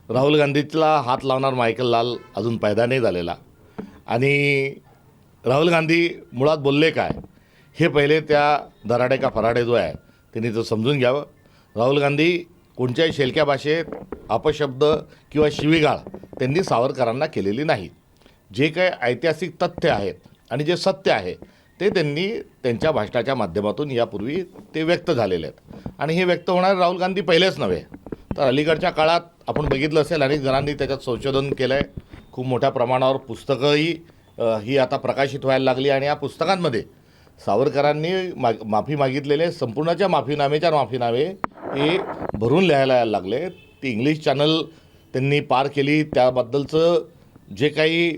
राहुल गांधीला हात लावणार मायकेल लाल अजून पैदा नाही झालेला आणि राहुल गांधी मुळात बोलले काय हे पहिले त्या दराडे का फराडे जो आहे त्यांनी तो समजून घ्यावं. राहुल गांधी कोणत्याही शेलक्या भाषेत अपशब्द किंवा शिवीगाळ त्यांनी सावरकरांना केलेली नाही. जे काही ऐतिहासिक तथ्य आहेत आणि जे सत्य आहे ते त्यांनी त्यांच्या भाषणाच्या माध्यमातून यापूर्वी ते व्यक्त झालेले आहेत आणि हे व्यक्त होणारे राहुल गांधी पहिलेच नव्हे तर अलीकडच्या काळात आपण बघितलं असेल अनेक जणांनी त्याच्यात संशोधन केलं आहे. खूप मोठ्या प्रमाणावर पुस्तकंही ही आता प्रकाशित व्हायला लागली आणि या पुस्तकांमध्ये सावरकरांनी माफी मागितलेले संपूर्णच्या माफीनामे हे भरून लिहायला लागले. ती इंग्लिश चॅनल त्यांनी पार केली. त्याबद्दलचं जे काही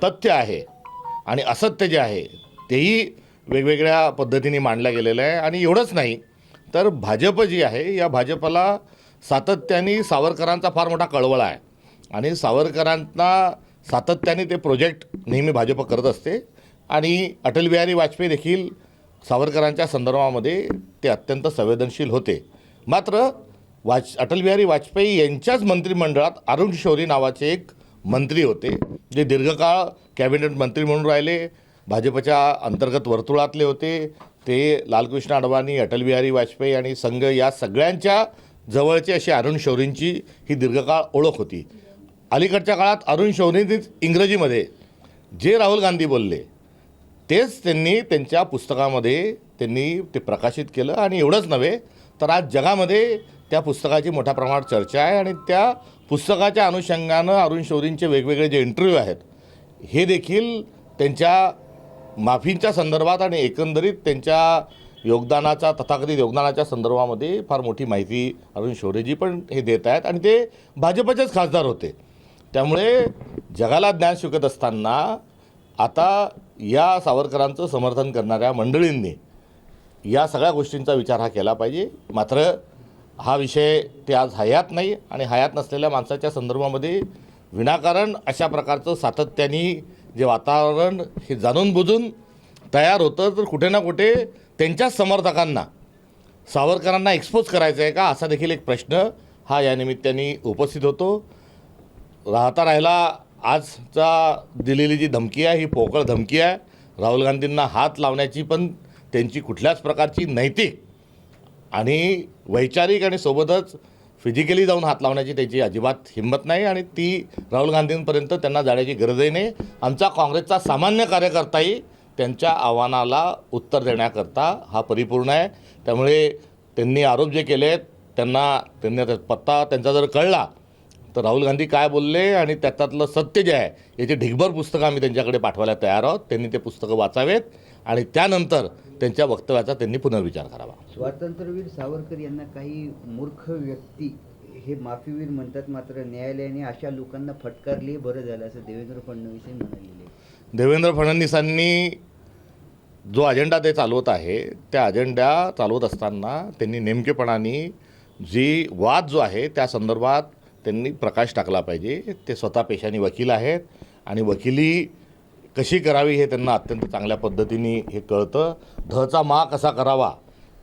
तथ्य आहे आणि असत्य जे आहे तेही वेगवेगळ्या पद्धतीने मांडलं गेलेलं आहे. आणि एवढंच नाही तर भाजप जी आहे या भाजपला सातत्याने सावरकरांचा फार मोठा कळवळा आहे आणि सावरकरांना सातत्याने ते प्रोजेक्ट नेहमी भाजप करत असते. आणि अटल बिहारी वाजपेयी देखील सावरकरांच्या संदर्भामध्ये ते अत्यंत संवेदनशील होते. मात्र अटल बिहारी वाजपेयी यांच्याच मंत्रिमंडळात अरुण शौरी नावाचे एक मंत्री होते जे दीर्घकाळ कॅबिनेट मंत्री म्हणून राहिले. भाजपच्या अंतर्गत वर्तुळातले होते. ते लालकृष्ण अडवाणी, अटल बिहारी वाजपेयी आणि संघ या सगळ्यांच्या जवळचे अशी अरुण शौरींची ही दीर्घकाळ ओळख होती. अलीकडच्या काळात अरुण शौरींनीच इंग्रजीमध्ये जे राहुल गांधी बोलले तेच त्यांनी त्यांच्या पुस्तकामध्ये ते प्रकाशित केलं. आणि एवढंच नव्हे तर आज जगामध्ये त्या पुस्तकाची मोठ्या प्रमाणात चर्चा आहे आणि त्या पुस्तकाच्या अनुषंगानं अरुण शौरींचे वेगवेगळे जे इंटरव्ह्यू आहेत हे देखील त्यांच्या माफींच्या संदर्भात आणि एकंदरीत त्यांच्या तथाकथित योगदानाच्या संदर्भामध्ये फार मोठी माहिती अरुण शौरीजी पण हे देत आहेत. आणि ते भाजपचेच खासदार होते. त्यामुळे जगाला ज्ञान शिकत असताना आता या सावरकरांचं समर्थन करणाऱ्या मंडळींनी या सगळ्या गोष्टींचा विचार हा केला पाहिजे. मात्र हा विषय ते आज हयात नाही आणि हयात नसलेल्या माणसाच्या संदर्भामध्ये विनाकारण अशा प्रकारचं सातत्याने जे वातावरण हे जाणून बुजून तयार होतं तर कुठे ना कुठे त्यांच्याच समर्थकांना सावरकरांना एक्सपोज करायचं आहे का असा देखील एक प्रश्न हा या निमित्ताने उपस्थित होतो. राहिला आजचा दिलेली जी धमकी आहे ही पोकळ धमकी आहे. राहुल गांधींना हात लावण्याची पण त्यांची कुठल्याच प्रकारची नैतिक आणि वैचारिक आणि सोबतच फिजिकली जाऊन हात लावण्याची त्याची अजिबात हिंमत नाही आणि ती राहुल गांधींपर्यंत त्यांना जाण्याची गरजही नाही. आमचा काँग्रेसचा सामान्य कार्यकर्ताही त्यांच्या आव्हानाला उत्तर देण्याकरता हा परिपूर्ण आहे. त्यामुळे त्यांनी आरोप जे केले आहेत त्यांना पत्ता त्यांचा जर कळला तर राहुल गांधी काय बोलले आणि त्याच्यातलं सत्य जे आहे याची ढिगभर पुस्तकं आम्ही त्यांच्याकडे पाठवायला तयार आहोत. त्यांनी ते पुस्तकं वाचावेत आणि त्यानंतर त्यांच्या वक्तव्याचा त्यांनी पुनर्विचार करावा. स्वातंत्र्यवीर सावरकर यांना काही मूर्ख व्यक्ती हे माफीवीर म्हणतात मात्र न्यायालयाने अशा लोकांना फटकारले बरं झालं असं देवेंद्र फडणवीस म्हणालेले. देवेंद्र फडणवीसांनी जो अजेंडा ते चालवत आहे त्या अजेंडा चालवत असताना त्यांनी नेमकेपणाने जी वाद जो आहे त्या संदर्भात त्यांनी प्रकाश टाकला पाहिजे. ते स्वतः पेशाने वकील आहेत आणि वकिली कशी करावी हे त्यांना अत्यंत चांगल्या पद्धतीने हे कळतं. धचा मा कसा करावा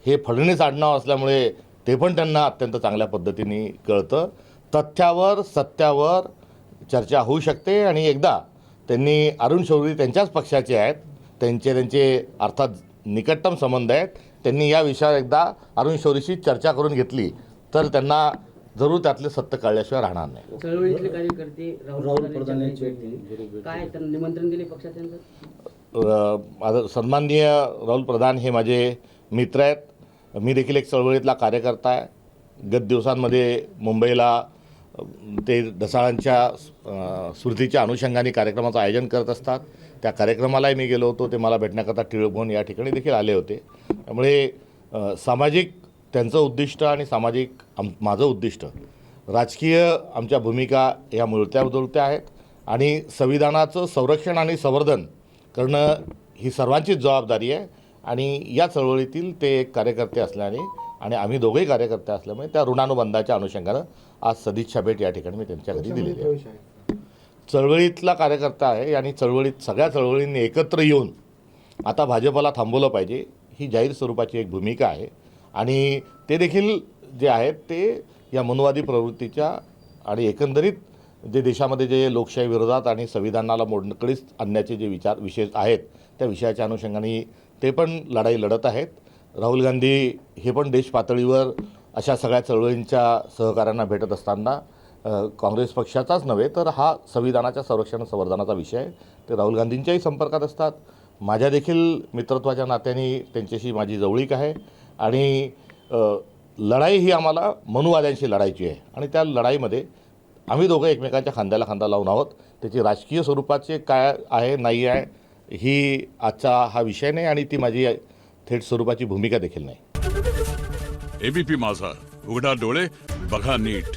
हे फडणवीस आडनाव असल्यामुळे ते पण त्यांना अत्यंत चांगल्या पद्धतीने कळतं. तथ्यावर सत्यावर चर्चा होऊ शकते आणि एकदा त्यांनी अरुण शौरी त्यांच्याच पक्षाचे आहेत त्यांचे अर्थात निकटतम संबंध आहेत. त्यांनी या विषयावर एकदा अरुण शौरीशी चर्चा करून घेतली तर त्यांना जरूर त्यातले सत्य कळल्याशिवाय राहणार नाही. चळवळीतले कार्यकर्ते राहुल प्रधान काय त्यांना निमंत्रण दिले पक्षाचे? सन्माननीय राहुल प्रधान हे माझे मित्र आहेत. मी देखील एक चळवळीतला कार्यकर्ता आहे. गत दिवसांमध्ये मुंबईला ते ढसाळांच्या स्मृतीच्या अनुषंगाने कार्यक्रमाचं आयोजन करत असतात. त्या कार्यक्रमालाही मी गेलो होतो. ते मला भेटण्याकरता टिळक भवन या ठिकाणी देखील आले होते. त्यामुळे सामाजिक त्यांचं उद्दिष्ट आणि सामाजिक माझं उद्दिष्ट राजकीय आमच्या भूमिका या जुळत्या आहेत आणि संविधानाचं संरक्षण आणि संवर्धन करणं ही सर्वांचीच जबाबदारी आहे. आणि या चळवळीतील ते एक कार्यकर्ते असल्याने आणि आम्ही दोघेही कार्यकर्ते असल्यामुळे त्या ऋणानुबंधाच्या अनुषंगानं आज सदिच्छा भेट या ठिकाणी मी त्यांच्या घरी दिलेली आहे. चळवळीतला कार्यकर्ता आहे आणि सगळ्या चळवळींनी एकत्र येऊन आता भाजपला थांबवलं पाहिजे ही जाहीर स्वरूपाची एक भूमिका आहे. आणि ते देखील जे आहेत ते या मनुवादी प्रवृत्तीच्या आणि एकंदरीत जे देशामध्ये जे लोकशाही विरोधात आणि संविधानाला मोडकळीस आणण्याचे जे विषय आहेत त्या विषयाच्या अनुषंगाने ते पण लढाई लढत आहेत. राहुल गांधी हे पण देश पातळीवर अशा सगळ्या चळवळींच्या सहकाऱ्यांना भेटत असताना काँग्रेस पक्षाचाच नव्हे तर हा संविधानाच्या संरक्षण संवर्धनाचा विषय आहे. ते राहुल गांधींच्याही संपर्कात असतात. माझ्या देखील मित्रत्वाच्या नात्याने त्यांच्याशी माझी जवळीक आहे आणि लढाई ही आम्हाला मनुवाद्यांशी लढायची आहे आणि त्या लढाईमध्ये आम्ही दोघं एकमेकांच्या खांद्याला खांदा लावून आहोत. त्याची राजकीय स्वरूपाचे काय आहे नाही आहे ही आजचा हा विषय नाही आणि ती माझी थेट स्वरूपाची भूमिका देखील नाही. एबीपी माझा, उघडा डोळे बघा नीट.